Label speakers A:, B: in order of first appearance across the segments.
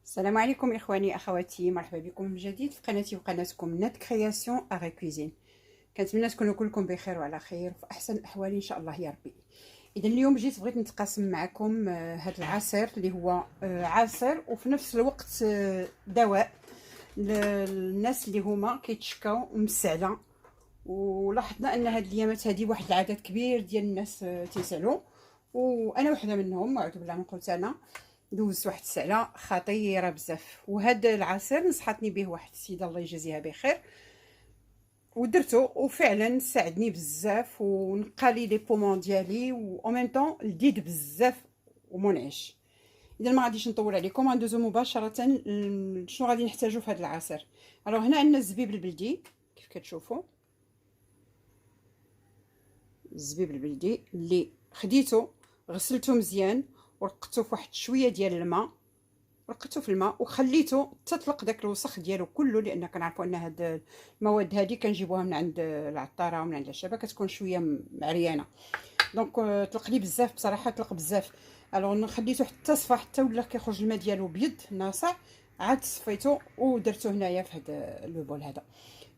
A: السلام عليكم اخواني اخواتي، مرحبا بكم من جديد في قناتي وقناتكم نات كرياسيون اغي كويزين. كنتمنى تكونوا كلكم بخير وعلى خير وفي احسن الاحوال ان شاء الله يا ربي. اذا اليوم بغيت نتقاسم معكم هذا العصير اللي هو عصير وفي نفس الوقت دواء للناس اللي هما كيتشكاو مسعله. ولاحظنا ان هاد الايامات هذه واحد العدد كبير ديال الناس تيسعلوا، وانا وحده منهم، اعوذ بالله من قلت انا. دوزت واحد السعله خطيره بزاف، وهذا العصير نصحتني به واحد السيده الله يجازيها بخير ودرته وفعلا ساعدني بزاف ونقى لي لي بومون ديالي و ميم طون لذيذ بزاف ومنعش. اذا ما غاديش نطول عليكم، غندوزو مباشره شنو غادي نحتاجو في هذا العصير. الوغ هنا عندنا الزبيب البلدي كيف كتشوفوا، الزبيب البلدي اللي خديته غسلته مزيان ورقته في واحد شويه ديال الماء، رقته في الماء وخليته تطلق داك الوسخ ديالو كله، لان كنعرفوا ان هاد المواد هذه كنجيبوها من عند العطاره ومن عند الشبكه، كتكون شويه معريانه. دونك طلق لي بزاف بصراحه، طلق بزاف. الوغ خليته حتى صفى، حتى ولا كيخرج الماء ديالو بيض ناصع، عاد صفيته ودرته هنايا في هذا لو بول هذا.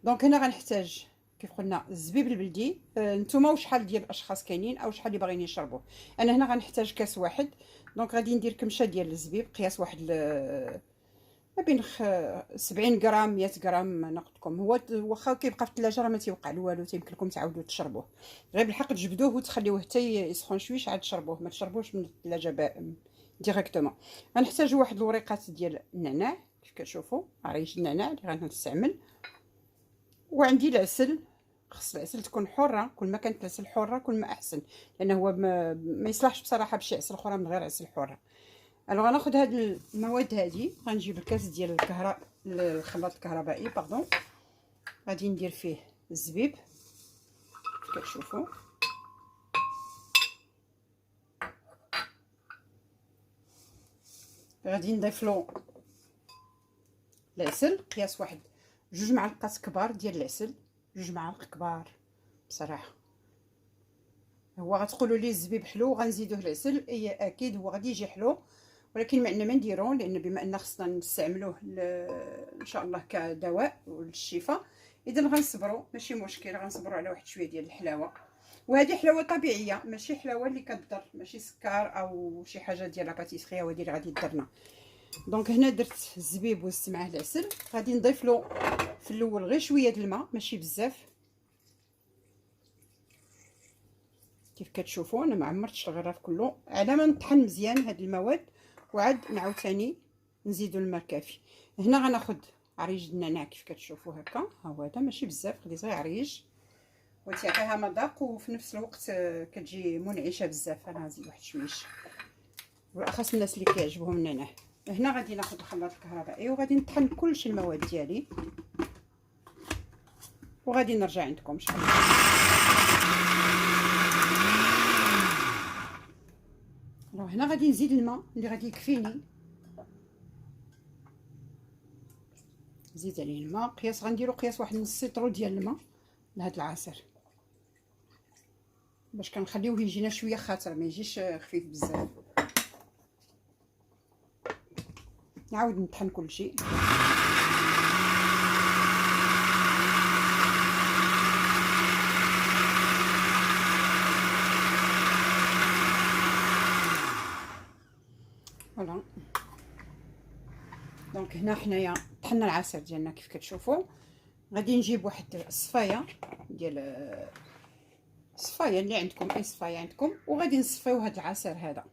A: دونك هنا غنحتاج كيف قلنا الزبيب البلدي. نتوما وشحال ديال الاشخاص كاينين او شحال اللي باغيين يشربوه. انا هنا غنحتاج كاس واحد، دونك غادي ندير كمشه ديال الزبيب قياس واحد ما بين 70 غرام 100 غرام نقدكم. هو واخا كيبقى في الثلاجه راه ما تيوقع له والو، تيمكن لكم تعاودوا تشربوه. غير بالحق تجبدوه وتخليوه حتى يسخن شويش عاد تشربوه، ما تشربوش من الثلاجه ديريكتومون. غنحتاجوا واحد الوريقات ديال النعناع كيف كتشوفوا، عريش النعناع اللي غنستعمل. وعندي العسل، خص العسل تكون حره، كل ما كانت العسل حره كل ما احسن، لانه هو ما يصلحش بصراحه بشي عسل اخرى من غير عسل حره. الوغ غناخذ هاد المواد هادي، غنجيب الكاس ديال الخلاط الكهربائي باردون، غادي ندير فيه الزبيب كتشوفوا، غادي نضيف له العسل قياس واحد 2 معالق كبار ديال العسل، 2 معالق كبار بصراحه. هو غتقولوا لي الزبيب حلو غنزيدوه العسل، اي اكيد هو غادي يجي حلو، ولكن ما عندنا ما نديرو، لان بما ان خصنا نستعملوه ان شاء الله كدواء وللشفاء. اذا غنصبروا ماشي مشكل، غنصبروا على واحد شويه ديال الحلاوه. وهذه حلاوه طبيعيه ماشي حلاوه اللي كضر، ماشي سكر او شي حاجه ديال لاباتيسري هو اللي غادي تضرنا. دونك هنا درت الزبيب وزدت معاه العسل، غادي نضيف له في الاول غير شويه د الماء ماشي بزاف. كيف كتشوفوا انا ما عمرتش الغراف كله على ما نطحن مزيان هاد المواد، وعاد نعاود ثاني نزيدوا الماء الكافي. هنا غناخذ عريج النعناع كيف كتشوفوا هكا، ها هو هذا ماشي بزاف، خليت غير عريج وتعطيها مذاق وفي نفس الوقت كتجي منعشه بزاف. انا نزيد واحد شويش بالاخص الناس اللي كيعجبهم النعناع. هنا غادي ناخذ الخلاط الكهربائي وغادي نطحن كلشي المواد ديالي، وغادي نرجع عندكم ان شاء الله. هنا غادي نزيد الماء اللي غادي يكفيني، نزيد عليه الماء قياس، غنديرو قياس واحد نص لتر ديال الماء لهاد العصير، باش كنخليوه يجينا شويه خاطر ما يجيش خفيف بزاف. نعاود نطحن كلشي. فوالا دونك هنا حنايا طحنا العصير ديالنا كيف كتشوفوا. غادي نجيب واحد الصفايه ديال الصفايه اللي عندكم، اي صفايه عندكم، وغادي نصفيو هاد العصير هذا.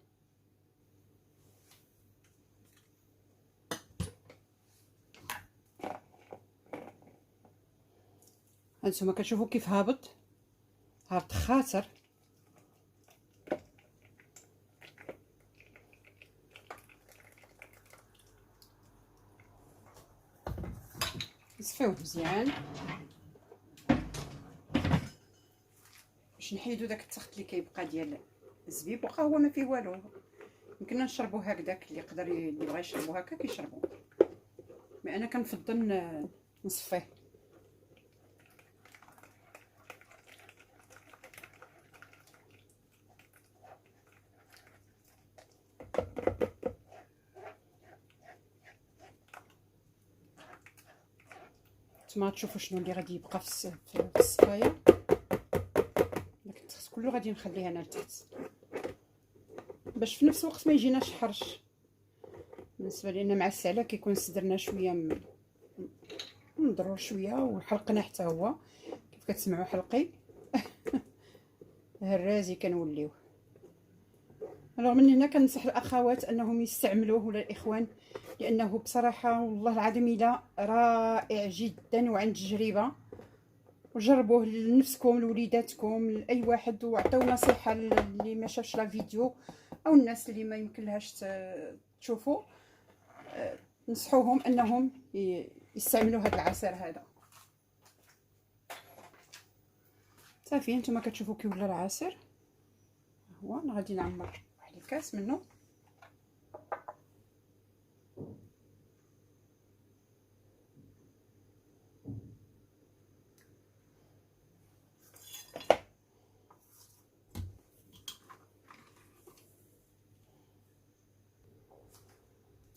A: هانتوما كتشوفوا كيف هابط خاطر. نصفيوه مزيان باش نحيدو داك التخت اللي كيبقى ديال الزبيب، واخا هو ما فيه والو، يمكننا نشربوه هكذاك، اللي يقدر اللي بغى يشربوه هكا كيشربوا، مي انا كنفضل نصفيه. نتوما تشوفوا شنو اللي غادي يبقى في الصفايه. التخت كله غادي نخليه انا لتحت باش في نفس الوقت ما يجيناش حرش. بالنسبه لنا مع السعله كيكون صدرنا شويه مضرور شويه، وحلقنا حتى هو كيف كتسمعوا حلقي هرازي كنوليوه. رغم من هنا كنصح الاخوات انهم يستعملوه ولا الاخوان، لانه بصراحه والله العظيم الا رائع جدا وعن تجربه، وجربوه لنفسكم لوليداتكم لاي واحد، وعطيو نصيحه اللي ما شافش لا فيديو او الناس اللي ما يمكنلهاش تشوفوا، نصحوهم انهم يستعملوا هذا العصير هذا. صافي نتوما كتشوفوا كي ولا العصير. هو انا غادي نعمر واحد الكاس منه.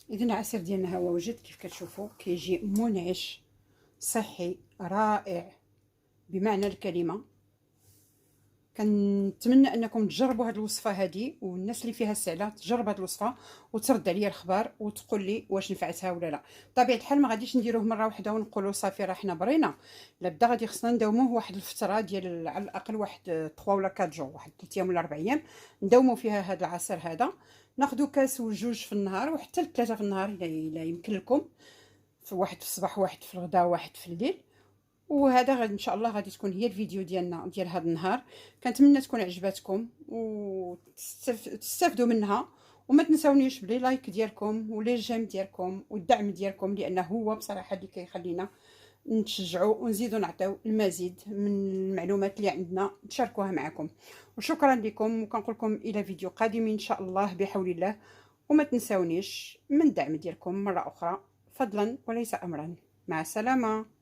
A: اذا العصير ديالنا هو وجد كيف كتشوفوا، كيجي منعش صحي رائع بمعنى الكلمه. كنتمنى انكم تجربوا هذه الوصفه هذه، والناس اللي فيها السعله تجرب هذه الوصفه وترد عليا الخبر وتقول لي واش نفعتها ولا لا. بطبيعه الحال ما غاديش نديروه مره واحده ونقولوا صافي راه حنا برينا، لا بدا غادي خصنا نداوموه واحد الفتره ديال على الاقل واحد 3 ولا 4 جوع، واحد 3 ايام ولا 4 ايام نداوموا فيها هذا العصير هذا. ناخذوا كاس وجوج في النهار وحتى 3 في النهار الا يمكن لكم، في واحد في الصباح واحد في الغداء واحد في الليل. وهذا غادي ان شاء الله غادي تكون هي الفيديو ديالنا ديال هذا النهار. كنتمنى تكون عجباتكم وتستافدوا منها، وما تنساونيش بلي لايك ديالكم ولي جيم ديالكم والدعم ديالكم، لانه هو بصراحه اللي كيخلينا نتشجعوا ونزيدوا نعطيو المزيد من المعلومات اللي عندنا نشاركوها معكم. وشكرا لكم، وكنقول لكم الى فيديو قادم ان شاء الله بحول الله. وما تنساونيش من الدعم ديالكم مره اخرى فضلا وليس امرا. مع السلامه.